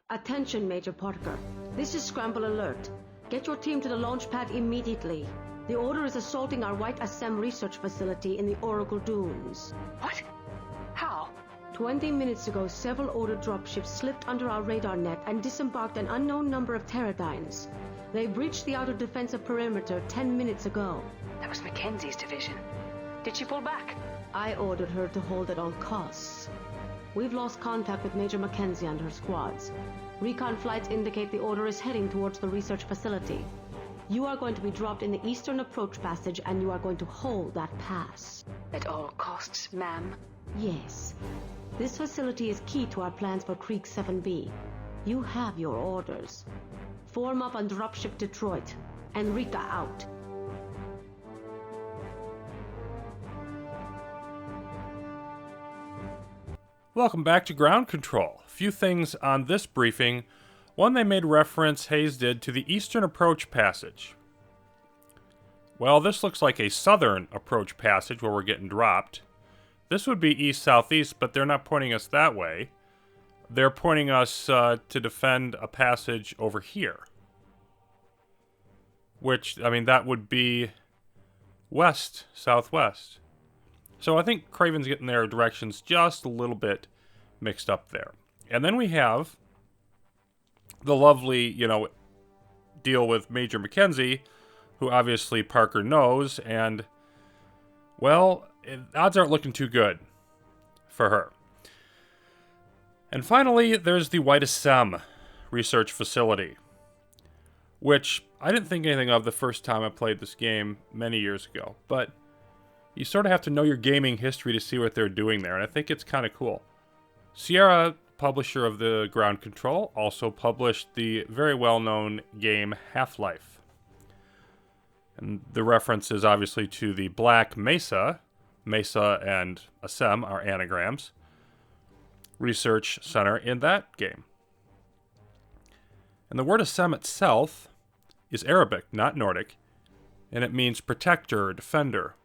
Attention, Major Parker. This is Scramble Alert. Get your team to the launch pad immediately. The Order is assaulting our White Assam research facility in the Oracle Dunes. What? How? 20 minutes ago, several Order dropships slipped under our radar net and disembarked an unknown number of Pterodynes. They breached the outer defensive perimeter 10 minutes ago. That was Mackenzie's division. Did she pull back? I ordered her to hold at all costs. We've lost contact with Major Mackenzie and her squads. Recon flights indicate the Order is heading towards the research facility. You are going to be dropped in the eastern approach passage, and you are going to hold that pass. At all costs, ma'am? Yes. This facility is key to our plans for Creek 7B. You have your orders. Form up on Dropship Detroit. Enrica out. Welcome back to Ground Control. A few things on this briefing. One, they made reference, Hayes did, to the Eastern Approach Passage. Well, this looks like a Southern Approach Passage where we're getting dropped. This would be East-Southeast, but they're not pointing us that way. They're pointing us to defend a passage over here. Which, I mean, that would be west, southwest. So I think Kraven's getting their directions just a little bit mixed up there. And then we have the lovely, deal with Major Mackenzie, who obviously Parker knows, and, well, odds aren't looking too good for her. And finally, there's the White Assam research facility, which I didn't think anything of the first time I played this game many years ago, but you sort of have to know your gaming history to see what they're doing there, and I think it's kind of cool. Sierra, publisher of the Ground Control, also published the very well-known game Half-Life. And the reference is obviously to the Black Mesa. Mesa and Assam are anagrams. Research center in that game. And the word Assam itself is Arabic, not Nordic, and it means protector or defender.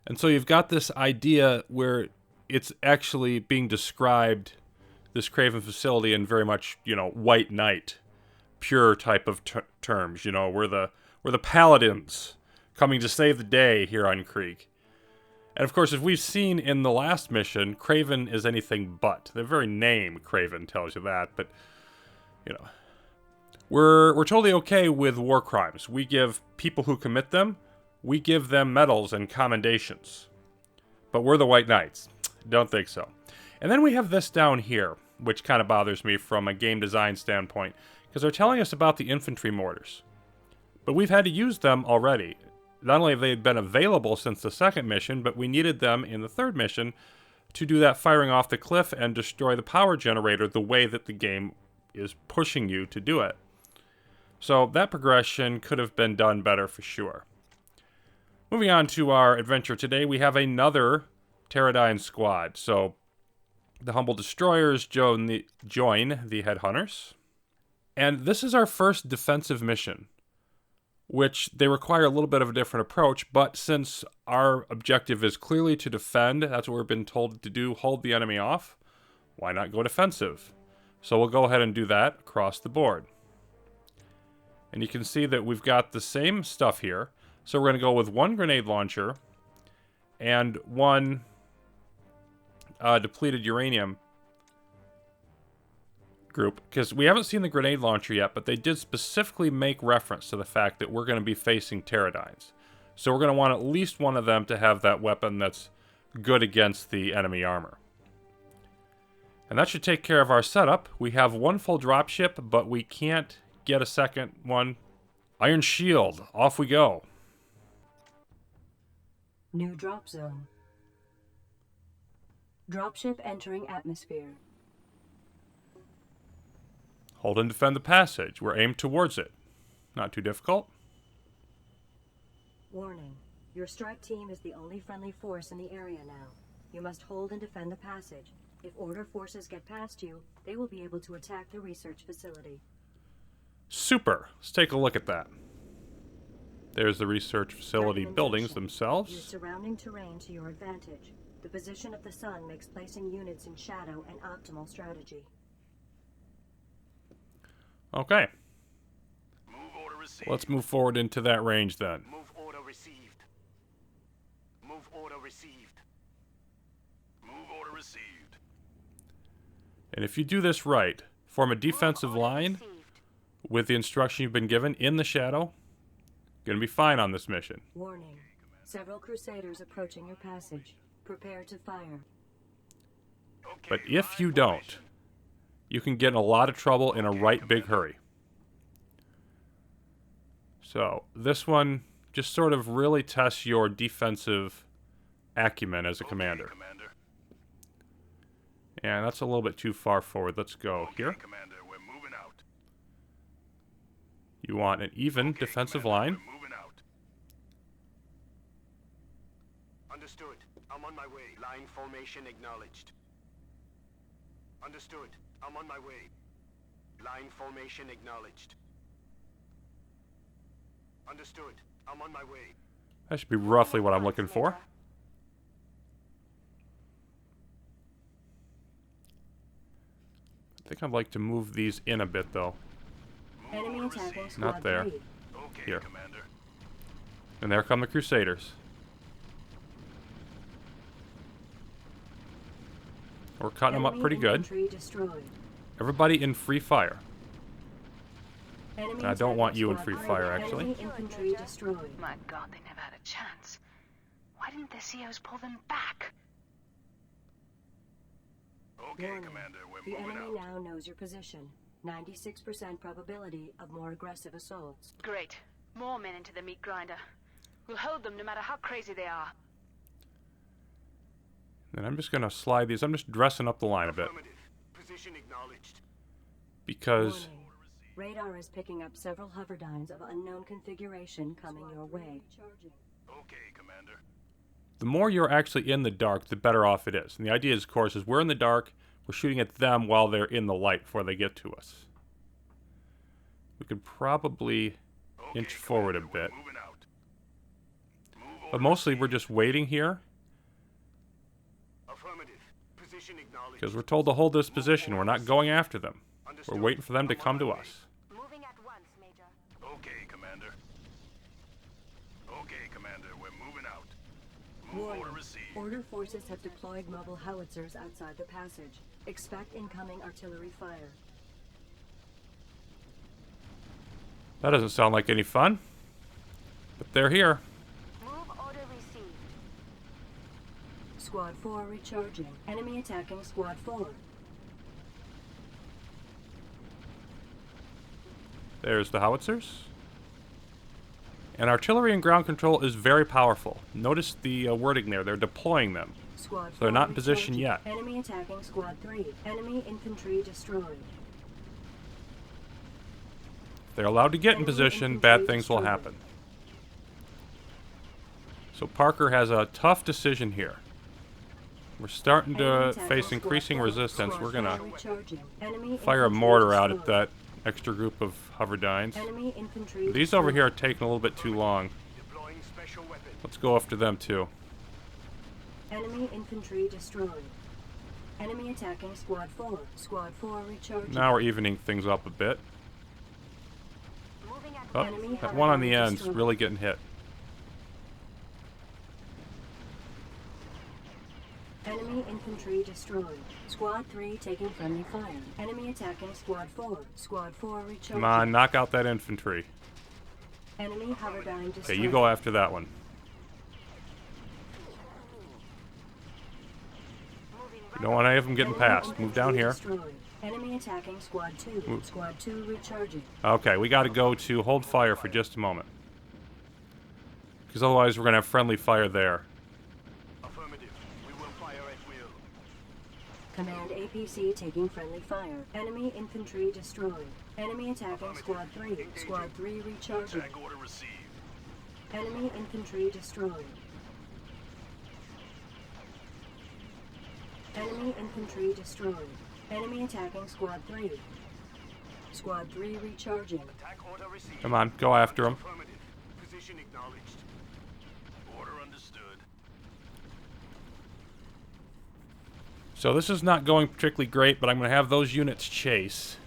And so you've got this idea where it's actually being described, this Kraven facility, in very much, white knight, pure type of terms. We're the paladins coming to save the day here on Krieg. And of course, as we've seen in the last mission, Kraven is anything but. The very name Kraven tells you that, but, we're totally okay with war crimes. We give people who commit them, we give them medals and commendations. But we're the White Knights. Don't think so. And then we have this down here, which kind of bothers me from a game design standpoint, because they're telling us about the infantry mortars. But we've had to use them already. Not only have they been available since the second mission, but we needed them in the third mission to do that firing off the cliff and destroy the power generator the way that the game is pushing you to do it. So that progression could have been done better for sure. Moving on to our adventure today, we have another Pterodyne squad. So the Humble Destroyers join the Headhunters. And this is our first defensive mission, which they require a little bit of a different approach, but since our objective is clearly to defend, that's what we've been told to do, hold the enemy off, why not go defensive? So we'll go ahead and do that across the board. And you can see that we've got the same stuff here. So we're going to go with one grenade launcher and one depleted uranium group, because we haven't seen the grenade launcher yet, but they did specifically make reference to the fact that we're going to be facing Pterodynes. So we're going to want at least one of them to have that weapon that's good against the enemy armor. And that should take care of our setup. We have one full dropship, but we can't get a second one. Iron Shield, off we go. New drop zone. Dropship entering atmosphere. Hold and defend the passage. We're aimed towards it. Not too difficult. Warning. Your strike team is the only friendly force in the area now. You must hold and defend the passage. If Order forces get past you, they will be able to attack the research facility. Super. Let's take a look at that. There's the research facility buildings themselves. Use surrounding terrain to your advantage. The position of the sun makes placing units in shadow an optimal strategy. Okay. Move order received. Let's move forward into that range then. Move order received. Move order received. Move order received. And if you do this right, form a defensive line with the instruction you've been given in the shadow, gonna be fine on this mission. Warning. Several Crusaders approaching your passage. Prepare to fire. Okay, But if you line don't, formation. you can get in a lot of trouble in a right big hurry. So this one just sort of really tests your defensive acumen as a Okay, commander. Commander. And that's a little bit too far forward. Let's go Okay, here. Commander, we're moving out. You want an even Okay, defensive Commander, line. We're moving out. Understood. I'm on my way. Line formation acknowledged. Understood. I'm on my way. Line formation acknowledged. Understood. I'm on my way. That should be roughly what I'm looking for. I think I'd like to move these in a bit, though. Enemy Order attacking received. squad Not there. 3. Okay, Here. Commander. And there come the Crusaders. We're cutting them up Enemy pretty good. infantry destroyed. Everybody in free fire. Enemy I don't want attacking you in squad free 3. fire, actually. Enemy infantry destroyed. My god, they never had a chance. Why didn't their COs pull them back? Okay, Warning. Commander, we're The moving enemy out. now knows your position. 96% probability of more aggressive assaults. Great. More men into the meat grinder. We'll hold them no matter how crazy they are. And I'm just going to slide these. I'm just dressing up the line a bit. Affirmative. Position acknowledged. Because Warning. Radar is picking up several hoverdynes of unknown configuration coming your way. Okay, Commander. the more you're actually in the dark, the better off it is. And the idea, is, of course, is we're in the dark. We're shooting at them while they're in the light before they get to us. We could probably Okay, inch forward a Commander, we're bit. moving out. Move But order mostly we're received. just waiting here Affirmative. Position acknowledged. because we're told to hold this position. We're not going after them. Understood. We're waiting for them to I'm on come my to way. us. Moving at once, Major. Okay, Commander. Okay, Commander, we're moving out. Move Warning. order received. Order forces have deployed mobile howitzers outside the passage. Expect incoming artillery fire. That doesn't sound like any fun. But they're here. Move order received. Squad 4 recharging. Enemy attacking Squad 4. There's the howitzers. And artillery and ground control is very powerful. Notice the wording there. They're deploying them. Squad So they're 4 not in position recharging. yet. Enemy attacking Squad 3. Enemy infantry destroyed. If they're allowed to get in Enemy position, infantry bad things will destroyed. happen. So Parker has a tough decision here. We're starting Enemy to attacking face Squad increasing 4. resistance. Squad We're gonna 4 recharging. Enemy fire a infantry mortar out at destroyed. that extra group of hoverdynes. Enemy infantry These over here are destroyed. taking a little bit too long. Deploying special weapon. Let's go after them too. Enemy infantry destroyed. Enemy attacking Squad 4. Squad 4 recharging. Now we're evening things up a bit. Moving at Oh, Enemy that one on the hoverdyne end's destroyed. really getting hit. Enemy infantry destroyed. Squad 3 taking friendly fire. Enemy attacking Squad 4. Squad 4 recharging. Come on, knock out that infantry. Enemy hoverdyne destroyed. Okay, you go after that one. You don't want any of them getting Enemy past. Move down infantry here. destroyed. Enemy attacking Squad 2. Move. Squad 2 recharging. Okay, we got to go to hold fire for just a moment. Because otherwise we're going to have friendly fire there. Affirmative. We will fire at will. Command APC taking friendly fire. Enemy infantry destroyed. Enemy attacking Squad 3. Squad 3 recharging. Attack order received. Enemy infantry destroyed. Enemy infantry destroyed. Enemy attacking Squad 3. Squad 3 recharging. Attack order received. Come on, go after them. Affirmative. Position acknowledged. Order understood. So this is not going particularly great, but I'm going to have those units chase.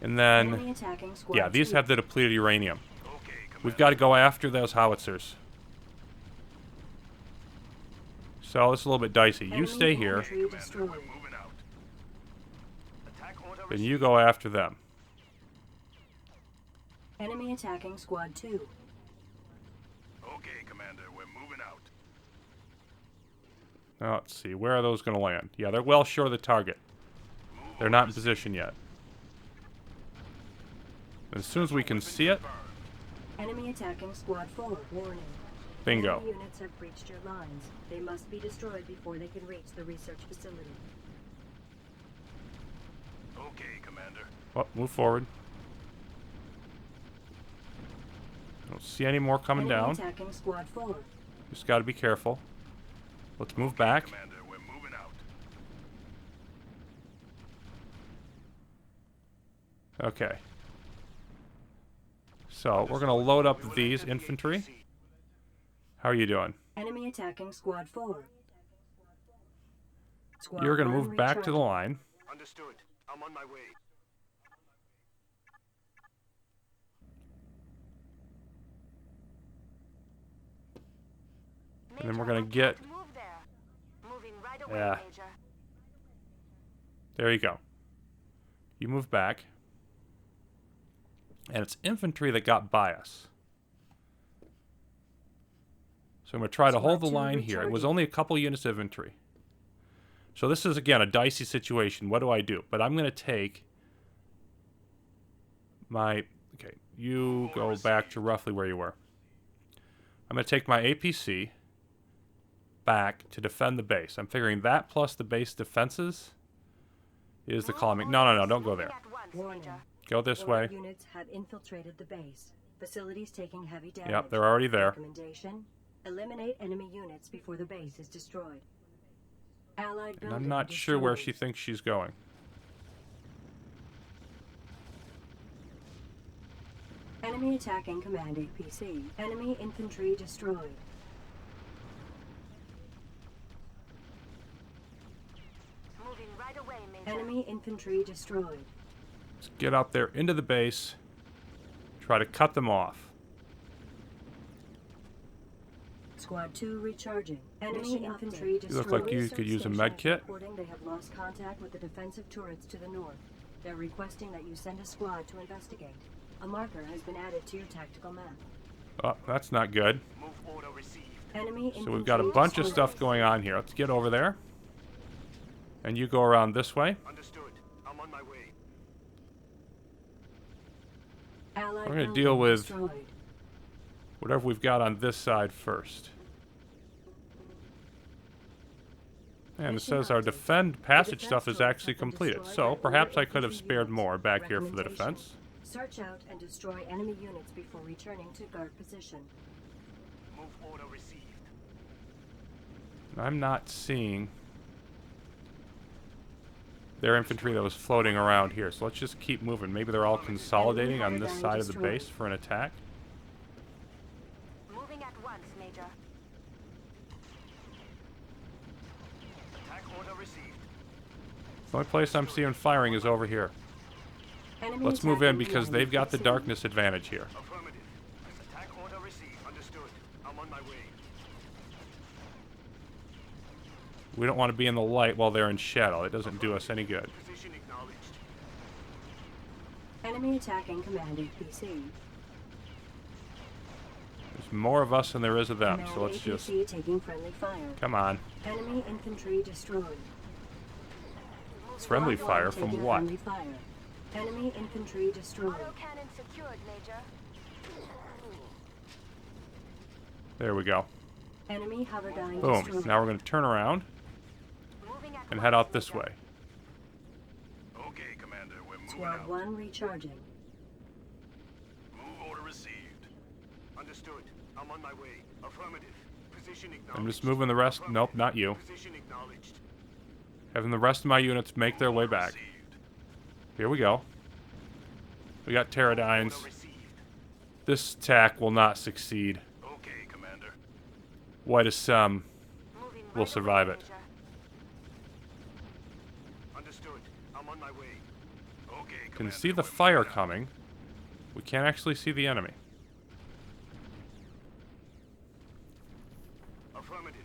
And Enemy then, attacking squad yeah, these 2. have the depleted uranium. Okay, Commander. We've got to go after those howitzers. So it's a little bit dicey. You Enemy stay here, infantry destroyed. Moving out. Attack order then received. you go after them. Enemy attacking squad 2. Okay, Commander, we're moving out. Now, let's see. Where are those going to land? Yeah, they're well short of the target. They're not in position yet. As soon as we can see it, Enemy attacking squad 4. Warning. bingo. Enemy units have breached your lines. They must be destroyed before they can reach the research facility. Okay, Commander. Oh, move forward. Don't see any more coming Enemy down. attacking squad 4. Just got to be careful. Let's move back. Commander, we're moving out. Okay. So, we're going to load up these infantry. How are you doing? Enemy attacking squad 4. Squad You're going to 1 move back to the recharging. line. Understood. I'm on my way. And then we're Major, gonna I get- can't move there. Moving right away, Yeah. Major. There you go. You move back. And it's infantry that got by us. So I'm going to try to Squad hold the 2 line here. It was recharging. only a couple units of infantry. So this is, again, a dicey situation. What do I do? But I'm going to take my... Okay, you go back to roughly where you were. I'm going to take my APC back to defend the base. I'm figuring that plus the base defenses is the column. No, don't go there. Moving at once, Warning. Major. Go this Order way. units have infiltrated the base. Facilities taking heavy damage. Yep, they're already there. Recommendation: eliminate enemy units before the base is destroyed. Allied And building I'm not sure where she destroyed. thinks she's going. Enemy attacking command APC. Enemy infantry destroyed. Moving right away, Major. Enemy infantry destroyed. Let's get up there into the base. Try to cut them off. Squad 2 recharging. Enemy Mission infantry update. destroyed. You look like you Research could use a station med is kit. reporting they have lost contact with the defensive turrets to the north. They're requesting that you send a squad to investigate. A marker has been added to your tactical map. Oh, that's not good. Move order received. Enemy So we've got a infantry bunch of destroyed. stuff going on here. Let's get over there. And you go around this way. Understood. I'm on my way. Allied We're gonna building deal with- destroyed. Whatever we've got on this side first. And it Mission says our update. defend passage The stuff defense is turrets actually have been completed. destroyed So by perhaps order I could have infantry spared units. more back here for the Recommendation: defense. Search out and destroy enemy units before returning to guard position. Move order received. I'm not seeing their infantry that was floating around here. So let's just keep moving. Maybe they're all consolidating on this side of the base for an attack. Moving at once, Major. Attack order received. The only place I'm seeing firing is over here. Enemy Let's move in attacking because command they've got the APC. darkness advantage here. Affirmative. Attack order received. Understood. I'm on my way. We don't want to be in the light while they're in shadow. It doesn't do us any good. Position acknowledged. Enemy attacking command APC. There's more of us than there is of them, Command so let's just... APC taking friendly fire. Come on. Enemy infantry destroyed. Friendly Squad one fire from taking what? Friendly fire. Enemy infantry destroyed. Autocannon secured, Major. There we go. Enemy hoverdyne Boom. destroyed. Now we're going to turn around Moving at and once, head out this Major. way. Okay, Commander. We're moving Squad out. 1 recharging. Move order received. Understood. I'm on my way. Affirmative. Position acknowledged. I'm just moving the rest. Nope, not you. Position acknowledged. Having the rest of my units make their way back. Received. Here we go. We got pterodynes. Order received. This attack will not succeed. Okay, Commander. Why does some... Moving We'll right survive away, it. Major. Understood. I'm on my way. Okay, Can see the fire coming. We can't actually see the enemy. Affirmative.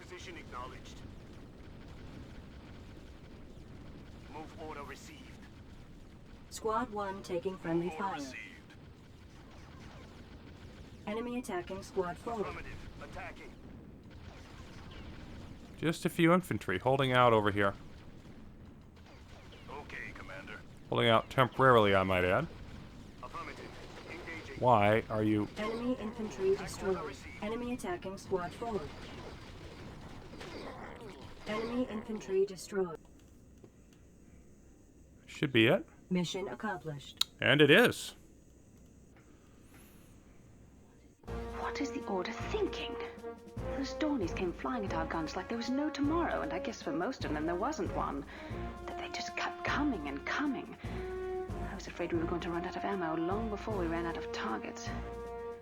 Position acknowledged. Move order received. Squad 1 taking friendly Order fire. received. Enemy attacking Squad 4. Affirmative. Attacking. Just a few infantry holding out over here. Okay, Commander. Holding out temporarily, I might add. Affirmative. Engaging. Why are you... Enemy infantry destroyed. Enemy attacking Squad 4. Enemy infantry destroyed. Should be it. Mission accomplished. And it is. What is the Order thinking? Those Dornies came flying at our guns like there was no tomorrow, and I guess for most of them there wasn't one. That they just kept coming and coming. I was afraid we were going to run out of ammo long before we ran out of targets.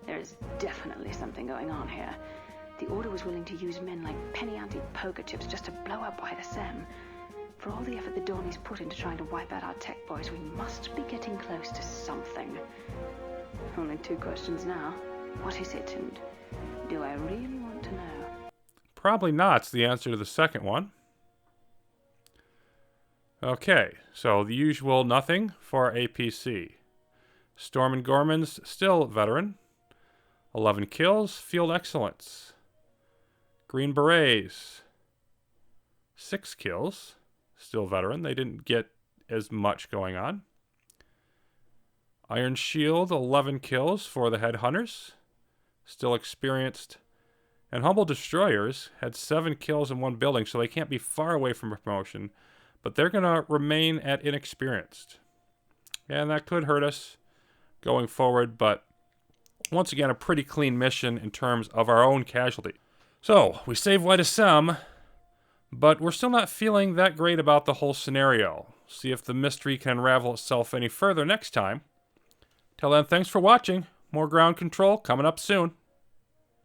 There is definitely something going on here. The Order was willing to use men like penny ante poker chips just to blow up White SM. For all the effort the Dornies put into trying to wipe out our tech boys, we must be getting close to something. Only 2 questions now. What is it, and do I really want to know? Probably not's the answer to the second one. Okay, so the usual nothing for APC. Storm and Gorman's still veteran. 11 kills, field excellence. Green Berets, 6 kills, still veteran. They didn't get as much going on. Iron Shield, 11 kills for the Headhunters, still experienced. And Humble Destroyers had 7 kills in one building, so they can't be far away from promotion, but they're going to remain at inexperienced. And that could hurt us going forward, but once again, a pretty clean mission in terms of our own casualty. So, we save White SM, but we're still not feeling that great about the whole scenario. See if the mystery can unravel itself any further next time. Till then, thanks for watching. More ground control coming up soon.